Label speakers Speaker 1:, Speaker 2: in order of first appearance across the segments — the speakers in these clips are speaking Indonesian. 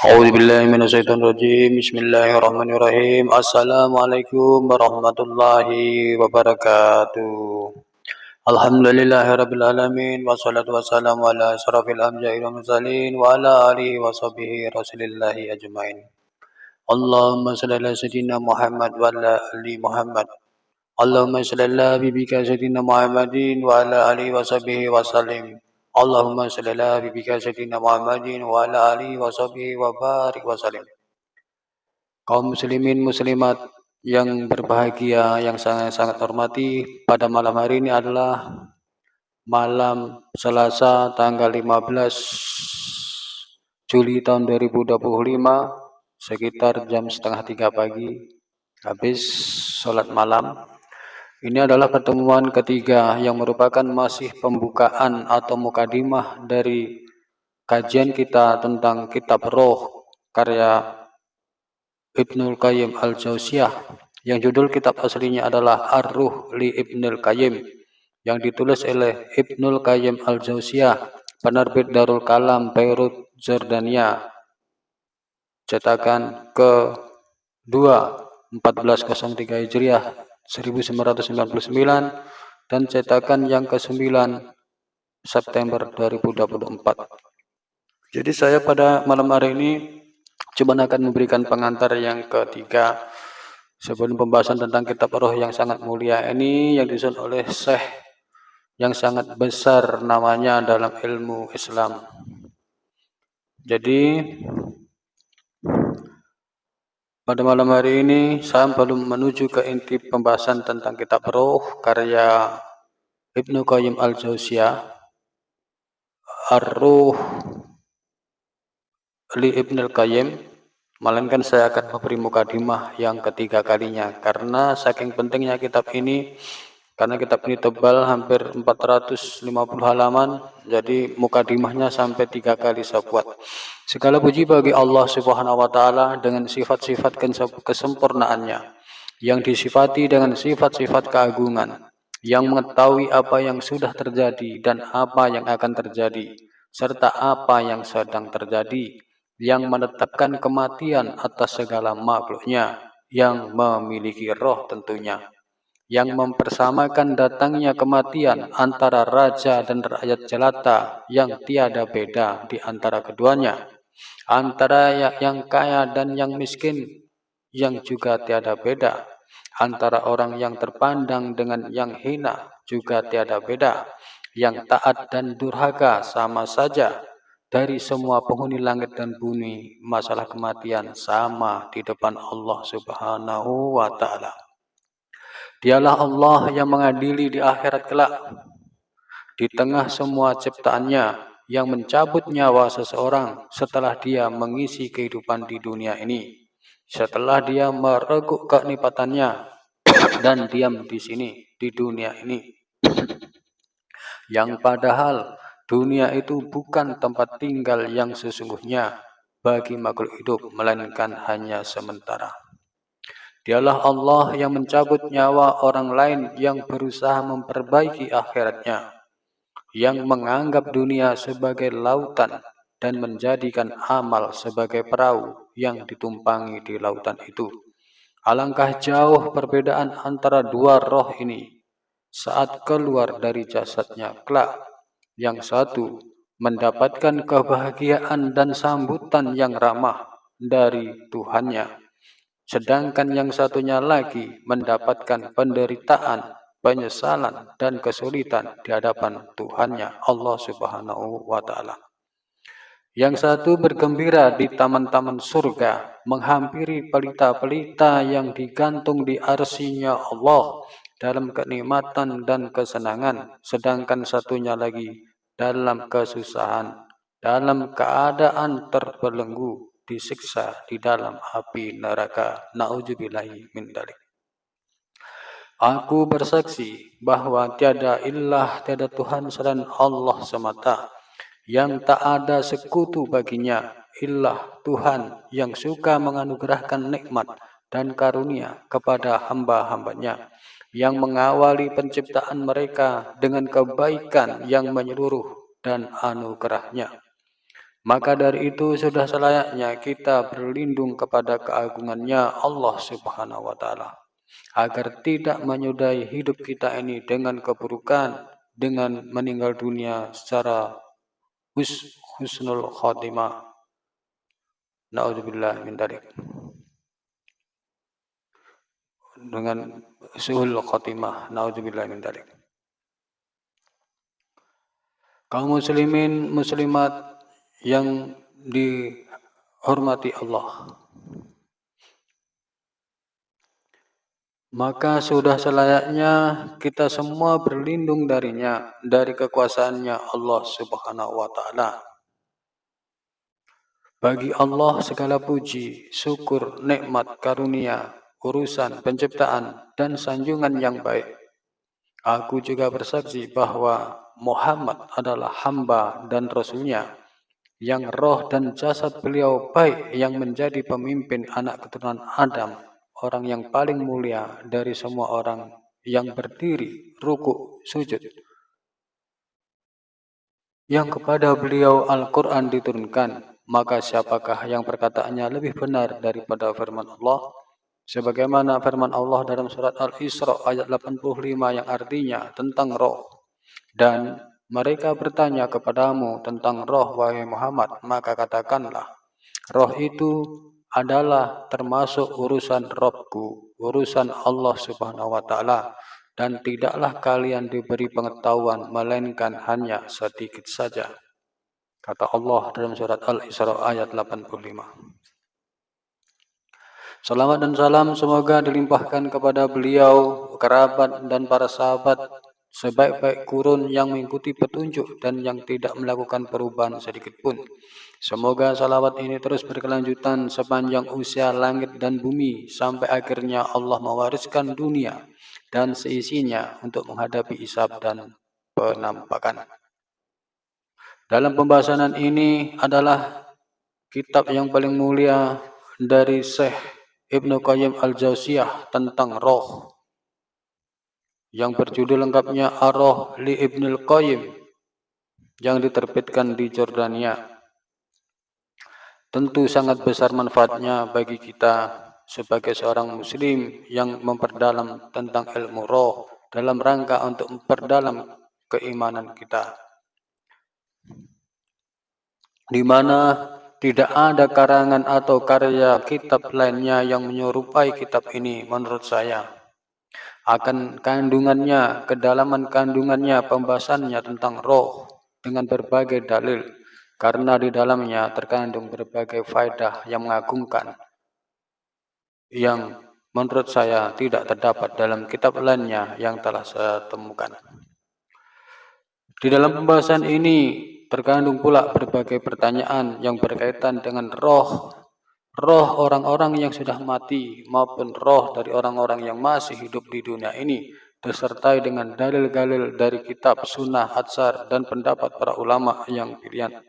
Speaker 1: أعوذ بالله من الشيطان الرجيم بسم الله الرحمن الرحيم السلام عليكم ورحمة الله وبركاته الحمد لله رب العالمين والصلاة والسلام على أشرف الأنبياء والمرسلين وعلى آله وصحبه رسول الله أجمعين اللهم صل على سيدنا محمد وعلى آل محمد اللهم صل على حبيبك سيدنا محمد وعلى آله وصحبه وسلم Allahumma shalli ala habibika sayyidina Muhammadin wa ala alihi wa sahbihi wa barik wa salim. Kaum muslimin muslimat yang berbahagia, yang sangat-sangat hormati, pada malam hari ini adalah malam Selasa tanggal 15 Juli tahun 2025 sekitar jam setengah 3 pagi habis sholat malam. Ini adalah pertemuan ketiga yang merupakan masih pembukaan atau mukadimah dari kajian kita tentang kitab Roh karya Ibnul Qayyim Al-Jauziyah yang judul kitab aslinya adalah Ar-Ruh li Ibnul Qayyim yang ditulis oleh Ibnul Qayyim Al-Jauziyah, penerbit Darul Kalam Beirut, Jordania, cetakan ke-2 1403 Hijriah 1999 dan cetakan yang ke-9 September 2024. Jadi saya pada malam hari ini cuma akan memberikan pengantar yang ketiga sebelum pembahasan tentang kitab Roh yang sangat mulia ini yang disusun oleh Syekh yang sangat besar namanya dalam ilmu Islam. Jadi pada malam hari ini saya belum menuju ke inti pembahasan tentang kitab Roh karya Ibnu Qayyim Al-Jauziyah, Ar-Ruh li Ibnul Qayyim, melainkan saya akan memberi mukadimah yang ketiga kalinya karena saking pentingnya kitab ini, karena kitab ini tebal hampir 450 halaman, jadi mukadimahnya sampai 3 kali saya buat. Segala puji bagi Allah Subhanahu wa taala dengan sifat-sifat kesempurnaannya yang disifati dengan sifat-sifat keagungan, yang mengetahui apa yang sudah terjadi dan apa yang akan terjadi serta apa yang sedang terjadi, yang menetapkan kematian atas segala makhluknya, yang memiliki roh tentunya, yang mempersamakan datangnya kematian antara raja dan rakyat jelata yang tiada beda di antara keduanya, antara yang kaya dan yang miskin yang juga tiada beda, antara orang yang terpandang dengan yang hina juga tiada beda, yang taat dan durhaka sama saja. Dari semua penghuni langit dan bumi, masalah kematian sama di depan Allah Subhanahu wa taala. Dialah Allah yang mengadili di akhirat kelak. Di tengah semua ciptaannya, yang mencabut nyawa seseorang setelah dia mengisi kehidupan di dunia ini, setelah dia mereguk kenikmatannya dan diam di sini di dunia ini, yang padahal dunia itu bukan tempat tinggal yang sesungguhnya bagi makhluk hidup, melainkan hanya sementara. Dialah Allah yang mencabut nyawa orang lain yang berusaha memperbaiki akhiratnya, yang menganggap dunia sebagai lautan dan menjadikan amal sebagai perahu yang ditumpangi di lautan itu. Alangkah jauh perbedaan antara dua roh ini saat keluar dari jasadnya kelak. Yang satu mendapatkan kebahagiaan dan sambutan yang ramah dari Tuhannya, sedangkan yang satunya lagi mendapatkan penderitaan, penyesalan, dan kesulitan di hadapan Tuhannya, Allah Subhanahu wa taala. Yang satu bergembira di taman-taman surga, menghampiri pelita-pelita yang digantung di arsinya Allah dalam kenikmatan dan kesenangan, sedangkan satunya lagi dalam kesusahan, dalam keadaan terbelenggu, disiksa di dalam api neraka. Na'udzubillahi min dzalik. Aku bersaksi bahwa tiada ilah, tiada Tuhan selain Allah semata, yang tak ada sekutu baginya, ilah Tuhan yang suka menganugerahkan nikmat dan karunia kepada hamba-hambanya, yang mengawali penciptaan mereka dengan kebaikan yang menyeluruh dan anugerahnya, Maka dari itu sudah selayaknya kita berlindung kepada keagungannya Allah Subhanahu wa taala agar tidak menyudahi hidup kita ini dengan keburukan, dengan meninggal dunia secara husnul khotimah. Naudzubillah min dzalik. Dengan suhul khotimah. Naudzubillah min dzalik. Kaum muslimin muslimat yang dihormati Allah, maka sudah selayaknya kita semua berlindung darinya, dari kekuasaannya Allah Subhanahu wa taala. Bagi Allah segala puji, syukur, nikmat, karunia, urusan, penciptaan, dan sanjungan yang baik. Aku juga bersaksi bahwa Muhammad adalah hamba dan Rasul-Nya, yang roh dan jasad beliau baik, yang menjadi pemimpin anak keturunan Adam, orang yang paling mulia dari semua orang yang berdiri, ruku, sujud, yang kepada beliau Al-Quran diturunkan. Maka siapakah yang perkataannya lebih benar daripada firman Allah? Sebagaimana firman Allah dalam surat Al-Isra ayat 85 yang artinya tentang roh. Dan mereka bertanya kepadamu tentang roh, wahai Muhammad, maka katakanlah, roh itu adalah termasuk urusan Rabbku, urusan Allah Subhanahu wa taala, dan tidaklah kalian diberi pengetahuan melainkan hanya sedikit saja. Kata Allah dalam surat Al-Isra ayat 85. Salawat dan salam semoga dilimpahkan kepada beliau, kerabat, dan para sahabat sebaik-baik kurun yang mengikuti petunjuk dan yang tidak melakukan perubahan sedikit pun. Semoga salawat ini terus berkelanjutan sepanjang usia langit dan bumi sampai akhirnya Allah mewariskan dunia dan seisinya untuk menghadapi hisab dan penampakan. Dalam pembahasan ini adalah kitab yang paling mulia dari Syekh Ibnu Qayyim Al-Jauziyah tentang roh, yang berjudul lengkapnya Ar-Roh li Ibnul Qayyim, yang diterbitkan di Jordania. Tentu sangat besar manfaatnya bagi kita sebagai seorang muslim yang memperdalam tentang ilmu roh dalam rangka untuk memperdalam keimanan kita, di mana tidak ada karangan atau karya kitab lainnya yang menyerupai kitab ini menurut saya. Akan kandungannya, kedalaman kandungannya, pembahasannya tentang roh dengan berbagai dalil, karena di dalamnya terkandung berbagai faedah yang mengagumkan, yang menurut saya tidak terdapat dalam kitab lainnya yang telah saya temukan. Di dalam pembahasan ini terkandung pula berbagai pertanyaan yang berkaitan dengan roh orang-orang yang sudah mati maupun roh dari orang-orang yang masih hidup di dunia ini, disertai dengan dalil-dalil dari kitab, sunnah, atsar, dan pendapat para ulama yang pilihan.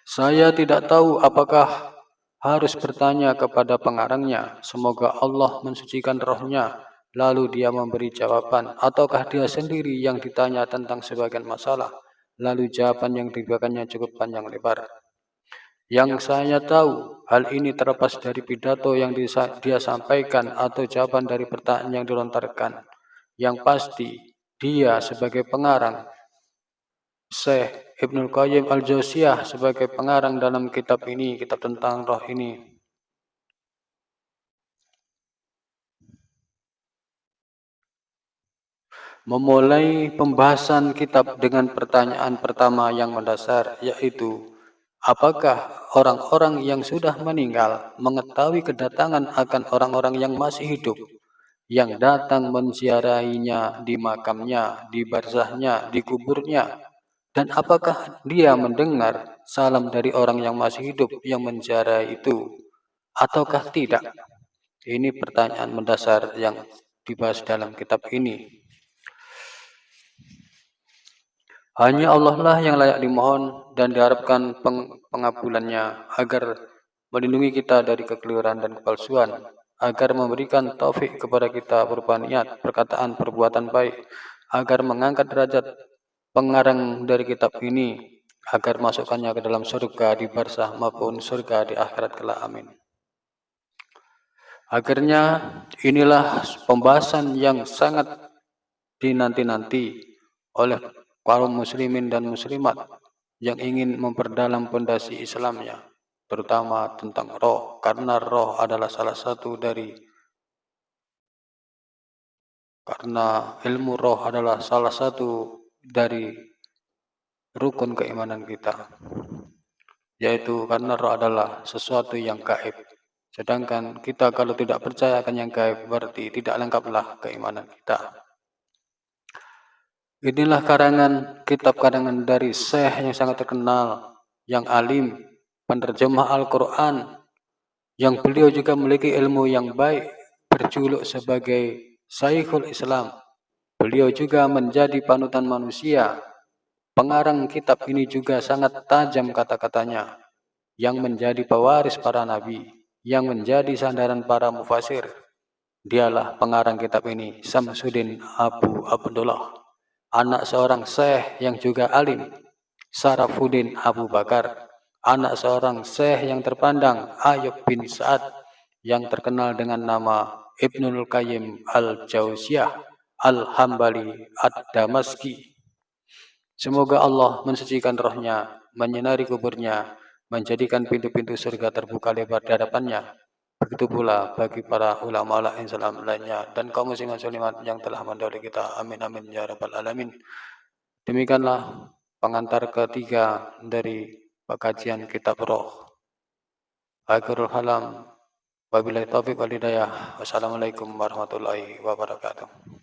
Speaker 1: Saya tidak tahu apakah harus bertanya kepada pengarangnya, semoga Allah mensucikan rohnya, lalu dia memberi jawaban, ataukah dia sendiri yang ditanya tentang sebagian masalah, lalu jawaban yang diberikannya cukup panjang lebar. Yang saya tahu, hal ini terlepas dari pidato yang dia sampaikan atau jawaban dari pertanyaan yang dilontarkan. Yang pasti, dia sebagai pengarang, Syekh Ibnu Qayyim Al-Jauziyah sebagai pengarang dalam kitab ini, kitab tentang roh ini, memulai pembahasan kitab dengan pertanyaan pertama yang mendasar, yaitu apakah orang-orang yang sudah meninggal mengetahui kedatangan akan orang-orang yang masih hidup, yang datang menziarahinya di makamnya, di barzahnya, di kuburnya, dan apakah dia mendengar salam dari orang yang masih hidup yang menziarahi itu, ataukah tidak? Ini pertanyaan mendasar yang dibahas dalam kitab ini. Hanya Allah lah yang layak dimohon dan diharapkan pengabulannya agar melindungi kita dari kekeliruan dan kepalsuan, agar memberikan taufik kepada kita berupa niat, perkataan, perbuatan baik, agar mengangkat derajat pengarang dari kitab ini, agar masukkannya ke dalam surga di barzah maupun surga di akhirat kelak. Amin. Akhirnya inilah pembahasan yang sangat dinanti-nanti oleh kaum muslimin dan muslimat yang ingin memperdalam pondasi Islamnya, terutama tentang roh, karena roh adalah salah satu dari ilmu roh adalah salah satu dari rukun keimanan kita, yaitu karena roh adalah sesuatu yang gaib. Sedangkan kita kalau tidak percaya akan yang gaib, berarti tidak lengkaplah keimanan kita. Inilah kitab karangan dari Syekh yang sangat terkenal, yang alim, penerjemah Al-Quran, yang beliau juga memiliki ilmu yang baik, berjuluk sebagai Syekhul Islam. Beliau juga menjadi panutan manusia. Pengarang kitab ini juga sangat tajam kata-katanya, yang menjadi pewaris para nabi, yang menjadi sandaran para mufasir. Dialah pengarang kitab ini, Samsuddin Abu Abdullah, anak seorang syekh yang juga alim, Sarafuddin Abu Bakar, anak seorang syekh yang terpandang, Ayub bin Sa'ad, yang terkenal dengan nama Ibnul Qayyim Al-Jauziyah Al-Hambali Ad-Damaski. Semoga Allah mensucikan rohnya, menyinari kuburnya, menjadikan pintu-pintu surga terbuka lebar di hadapannya. Begitu pula bagi para ulama yang salam lainnya dan kaum muslimin muslimat yang telah mendahului kita. Amin amin ya rabbal alamin. Demikianlah pengantar ketiga dari kajian kitab roh. Akhirul halam. Wabillahi taufiq wal hidayah. Wassalamualaikum warahmatullahi wabarakatuh.